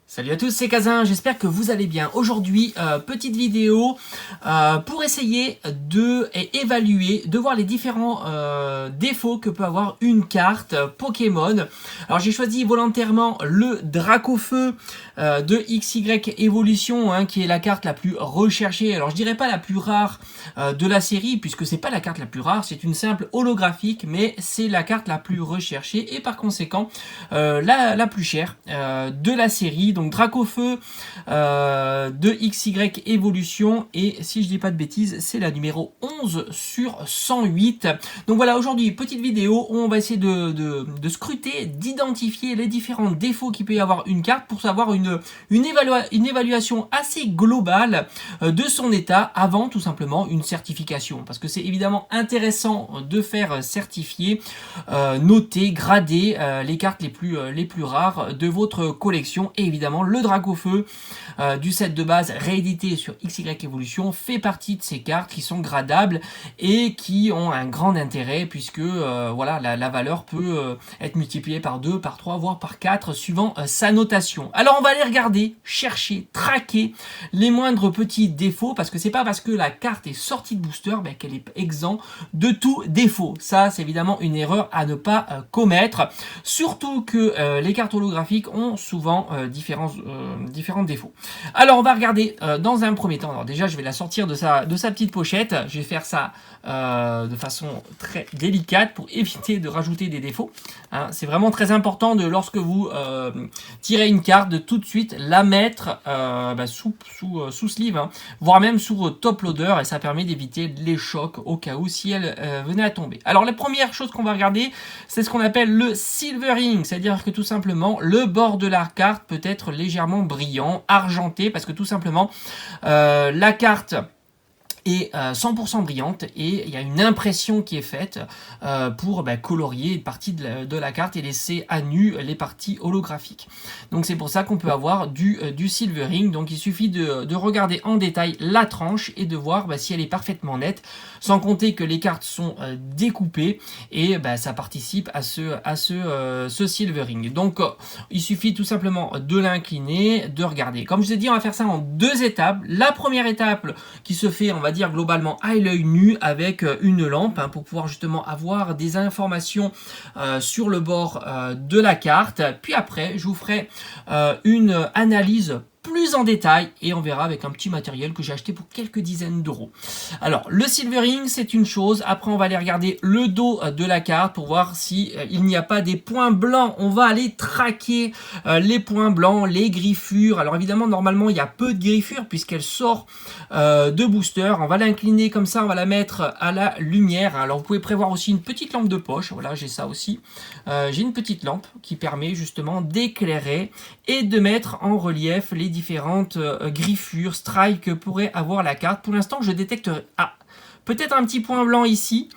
Salut à tous, c'est Kazin, j'espère que vous allez bien. Aujourd'hui, petite vidéo pour essayer de évaluer, de voir les différents défauts que peut avoir une carte Pokémon. Alors j'ai choisi volontairement le Dracofeu de XY Evolution, qui est la carte la plus recherchée. Alors je dirais pas la plus rare de la série, puisque c'est pas la carte la plus rare, c'est une simple holographique, mais c'est la carte la plus recherchée et par conséquent la plus chère de la série. Donc Dracofeu de XY Evolution, et si je dis pas de bêtises, c'est la numéro 11 sur 108. Donc voilà, aujourd'hui, petite vidéo où on va essayer de scruter, d'identifier les différents défauts qu'il peut y avoir une carte pour savoir une évaluation assez globale de son état avant tout simplement une certification. Parce que c'est évidemment intéressant de faire certifier, noter, grader les cartes les plus rares de votre collection. Et évidemment, le Dracofeu du set de base réédité sur XY Evolution fait partie de ces cartes qui sont gradables et qui ont un grand intérêt puisque voilà, la valeur peut être multipliée par 2, par 3, voire par 4 suivant sa notation. Alors on va aller regarder, chercher, traquer les moindres petits défauts, parce que c'est pas parce que la carte est sortie de booster qu'elle est exempte de tout défaut. Ça, c'est évidemment une erreur à ne pas commettre, surtout que les cartes holographiques ont souvent différents défauts. Alors on va regarder dans un premier temps. Alors déjà je vais la sortir de sa petite pochette. Je vais faire ça de façon très délicate pour éviter de rajouter des défauts. C'est vraiment très important lorsque vous tirez une carte de tout de suite la mettre sous sleeve, voire même sous top loader, et ça permet d'éviter les chocs au cas où si elle venait à tomber. Alors la première chose qu'on va regarder, c'est ce qu'on appelle le silvering, c'est-à-dire que tout simplement le bord de la carte peut être légèrement brillant, argenté, parce que tout simplement la carte est 100% brillante et il y a une impression qui est faite pour colorier une partie de la carte et laisser à nu les parties holographiques. Donc c'est pour ça qu'on peut avoir du silvering. Donc il suffit de regarder en détail la tranche et de voir si elle est parfaitement nette, sans compter que les cartes sont découpées et ça participe à ce silvering. Donc il suffit tout simplement de l'incliner, de regarder. Comme je vous ai dit, on va faire ça en deux étapes. La première étape qui se fait, on va dire globalement à l'œil nu avec une lampe pour pouvoir justement avoir des informations sur le bord de la carte. Puis après, je vous ferai une analyse plus en détail et on verra avec un petit matériel que j'ai acheté pour quelques dizaines d'euros. Alors le silvering, c'est une chose. Après on va aller regarder le dos de la carte pour voir si il n'y a pas des points blancs. On va aller traquer les points blancs, les griffures. Alors évidemment normalement il y a peu de griffures puisqu'elle sort de booster. On va l'incliner comme ça, on va la mettre à la lumière. Alors vous pouvez prévoir aussi une petite lampe de poche. Voilà, j'ai ça aussi. J'ai une petite lampe qui permet justement d'éclairer et de mettre en relief les différentes griffures, strikes que pourrait avoir la carte. Pour l'instant, je détecte peut-être un petit point blanc ici.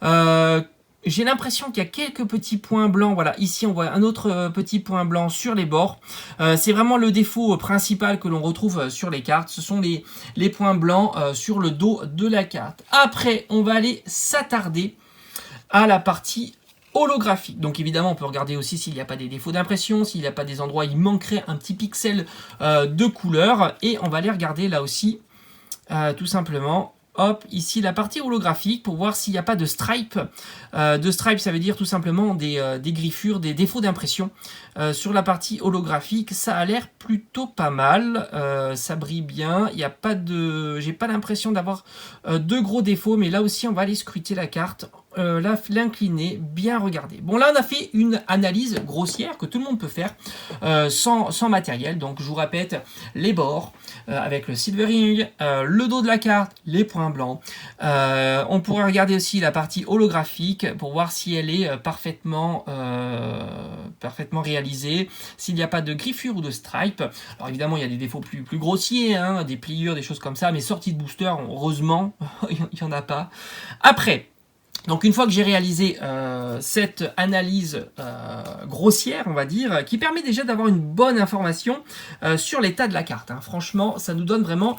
J'ai l'impression qu'il y a quelques petits points blancs. Voilà, ici on voit un autre petit point blanc sur les bords. C'est vraiment le défaut principal que l'on retrouve sur les cartes. Ce sont les points blancs sur le dos de la carte. Après, on va aller s'attarder à la partie holographique. Donc évidemment on peut regarder aussi s'il n'y a pas des défauts d'impression, s'il n'y a pas des endroits où il manquerait un petit pixel de couleur, et on va aller regarder là aussi tout simplement. Hop, ici la partie holographique pour voir s'il n'y a pas de stripe. De stripe, ça veut dire tout simplement des griffures, des défauts d'impression. Sur la partie holographique, ça a l'air plutôt pas mal. Ça brille bien. Il y a pas de, j'ai pas l'impression d'avoir de gros défauts, mais là aussi on va aller scruter la carte. L'incliner, bien regarder. Bon, là on a fait une analyse grossière que tout le monde peut faire sans matériel. Donc je vous répète, les bords avec le silvering, le dos de la carte, les points blancs. On pourrait regarder aussi la partie holographique pour voir si elle est parfaitement réalisée, s'il n'y a pas de griffure ou de stripe. Alors évidemment il y a des défauts plus grossiers, des pliures, des choses comme ça, mais sortie de booster, heureusement il n'y en a pas. Après, donc une fois que j'ai réalisé cette analyse grossière, on va dire, qui permet déjà d'avoir une bonne information sur l'état de la carte. Franchement, ça nous donne vraiment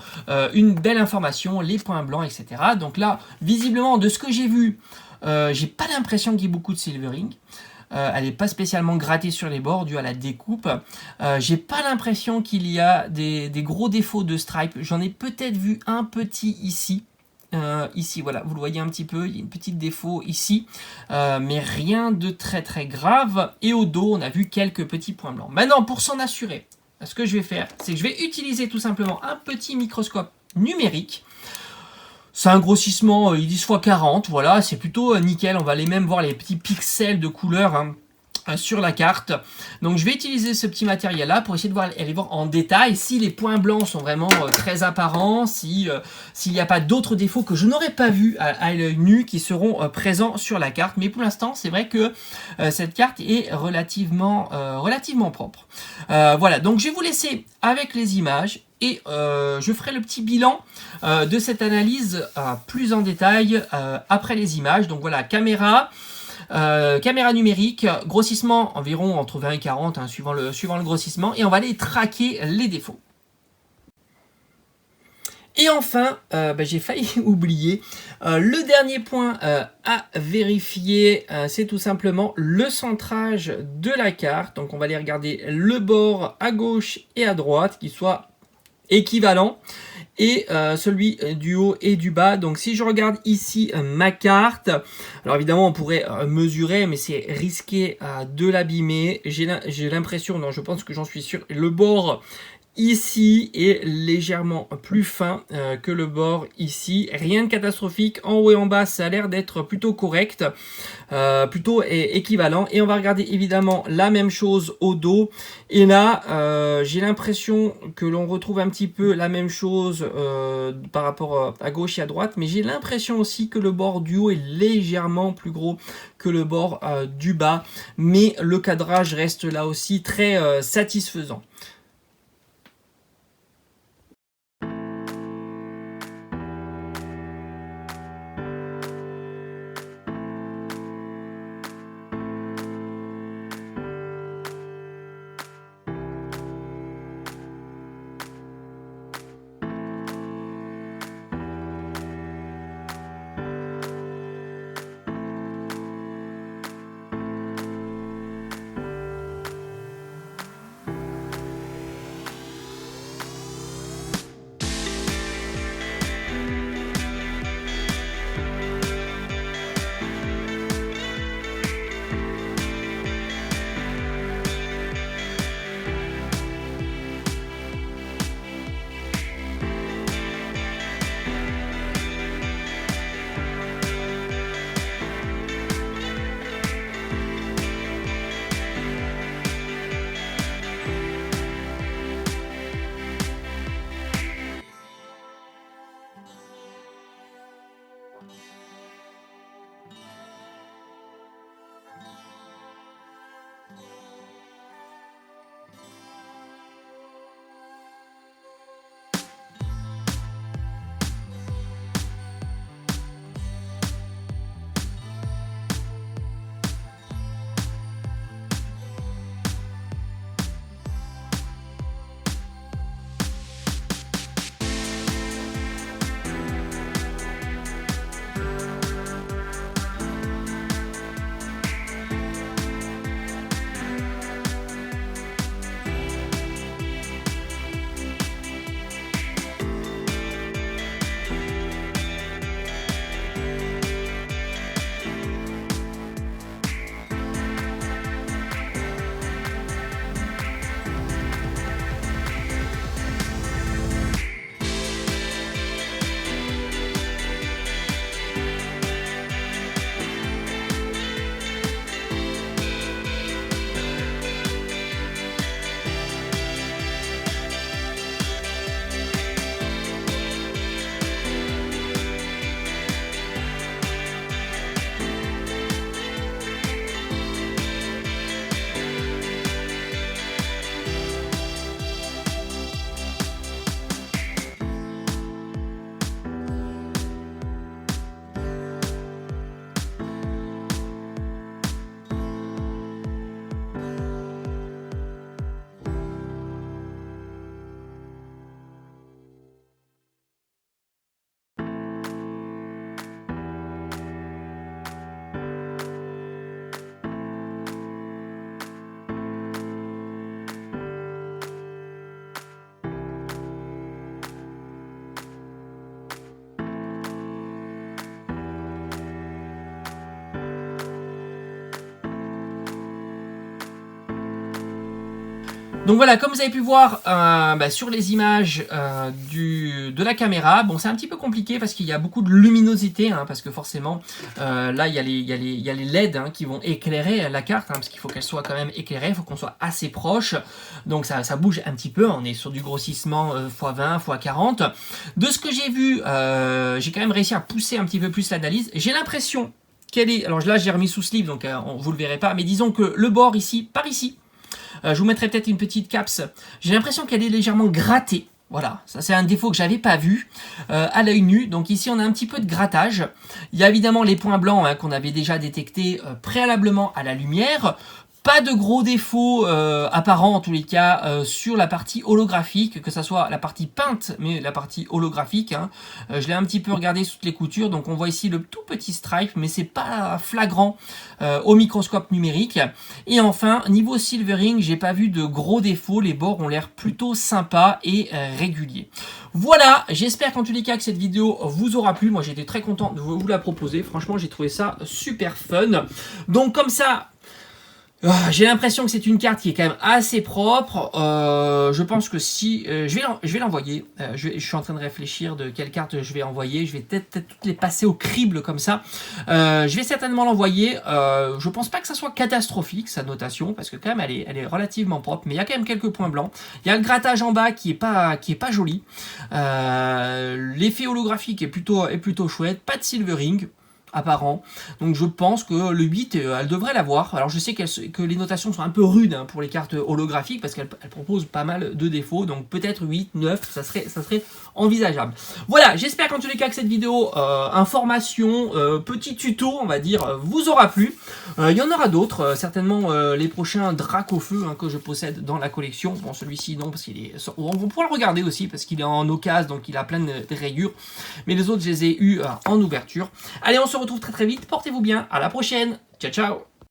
une belle information, les points blancs, etc. Donc là, visiblement, de ce que j'ai vu, j'ai pas l'impression qu'il y ait beaucoup de silvering. elle n'est pas spécialement grattée sur les bords dû à la découpe. J'ai pas l'impression qu'il y a des gros défauts de stripe. J'en ai peut-être vu un petit ici. Ici, voilà, vous le voyez un petit peu, il y a une petite défaut ici, mais rien de très très grave. Et au dos, on a vu quelques petits points blancs. Maintenant, pour s'en assurer, ce que je vais faire, c'est que je vais utiliser tout simplement un petit microscope numérique. C'est un grossissement, ils disent x40, voilà, c'est plutôt nickel. On va aller même voir les petits pixels de couleur, hein, sur la carte. Donc je vais utiliser ce petit matériel là pour essayer de aller voir en détail si les points blancs sont vraiment très apparents, s'il n'y a pas d'autres défauts que je n'aurais pas vu à l'œil nu qui seront présents sur la carte. Mais pour l'instant c'est vrai que cette carte est relativement propre. Voilà, donc je vais vous laisser avec les images et je ferai le petit bilan de cette analyse plus en détail après les images. Donc voilà, caméra numérique, grossissement environ entre 20 et 40, hein, suivant le grossissement, et on va aller traquer les défauts. Et enfin, j'ai failli oublier, le dernier point à vérifier, c'est tout simplement le centrage de la carte. Donc on va aller regarder le bord à gauche et à droite, qui soit équivalent, et celui du haut et du bas. Donc si je regarde ici ma carte, alors évidemment on pourrait mesurer, mais c'est risqué de l'abîmer. J'ai l'impression, non, je pense que j'en suis sûr, le bord ici est légèrement plus fin que le bord ici. Rien de catastrophique, en haut et en bas ça a l'air d'être plutôt correct, plutôt équivalent. Et on va regarder évidemment la même chose au dos. Et là j'ai l'impression que l'on retrouve un petit peu la même chose par rapport à gauche et à droite. Mais j'ai l'impression aussi que le bord du haut est légèrement plus gros que le bord du bas. Mais le cadrage reste là aussi très satisfaisant. Donc voilà, comme vous avez pu voir sur les images de la caméra, bon c'est un petit peu compliqué parce qu'il y a beaucoup de luminosité, hein, parce que forcément là il y a les LED qui vont éclairer la carte, parce qu'il faut qu'elle soit quand même éclairée, il faut qu'on soit assez proche, donc ça bouge un petit peu, on est sur du grossissement x20, x40. De ce que j'ai vu, j'ai quand même réussi à pousser un petit peu plus l'analyse. J'ai l'impression qu'elle est, alors là j'ai remis sous sleeve, donc vous le verrez pas, mais disons que le bord ici, par ici, je vous mettrai peut-être une petite caps. J'ai l'impression qu'elle est légèrement grattée. Voilà, ça c'est un défaut que j'avais pas vu à l'œil nu. Donc ici on a un petit peu de grattage. Il y a évidemment les points blancs qu'on avait déjà détectés préalablement à la lumière. Pas de gros défauts apparents en tous les cas sur la partie holographique, que ce soit la partie peinte, mais la partie holographique. Je l'ai un petit peu regardé sous les coutures, donc on voit ici le tout petit stripe, mais c'est pas flagrant au microscope numérique. Et enfin, niveau silvering, j'ai pas vu de gros défauts, les bords ont l'air plutôt sympas et réguliers. Voilà, j'espère qu'en tous les cas que cette vidéo vous aura plu. Moi j'étais très content de vous la proposer, franchement j'ai trouvé ça super fun. Donc comme ça, j'ai l'impression que c'est une carte qui est quand même assez propre. Je pense que si... je vais l'envoyer. Je suis en train de réfléchir de quelle carte je vais envoyer. Je vais peut-être toutes les passer au crible comme ça. Je vais certainement l'envoyer. Je pense pas que ça soit catastrophique, sa notation, parce que quand même elle est relativement propre. Mais il y a quand même quelques points blancs. Il y a le grattage en bas qui est pas joli. L'effet holographique est plutôt chouette. Pas de silvering apparent. Donc je pense que le 8, elle devrait l'avoir. Alors je sais que les notations sont un peu rudes pour les cartes holographiques parce qu'elles proposent pas mal de défauts. Donc peut-être 8, 9, ça serait envisageable. Voilà, j'espère qu'en tous les cas que cette vidéo, information, petit tuto, on va dire, vous aura plu. Il y en aura d'autres, certainement les prochains Drac au feu que je possède dans la collection. Bon, celui-ci non, parce qu'il est... On va pouvoir le regarder aussi parce qu'il est en occasion, donc il a plein de rayures. Mais les autres, je les ai eus en ouverture. Allez, on se retrouve très vite. Portez-vous bien. À la prochaine. Ciao, ciao.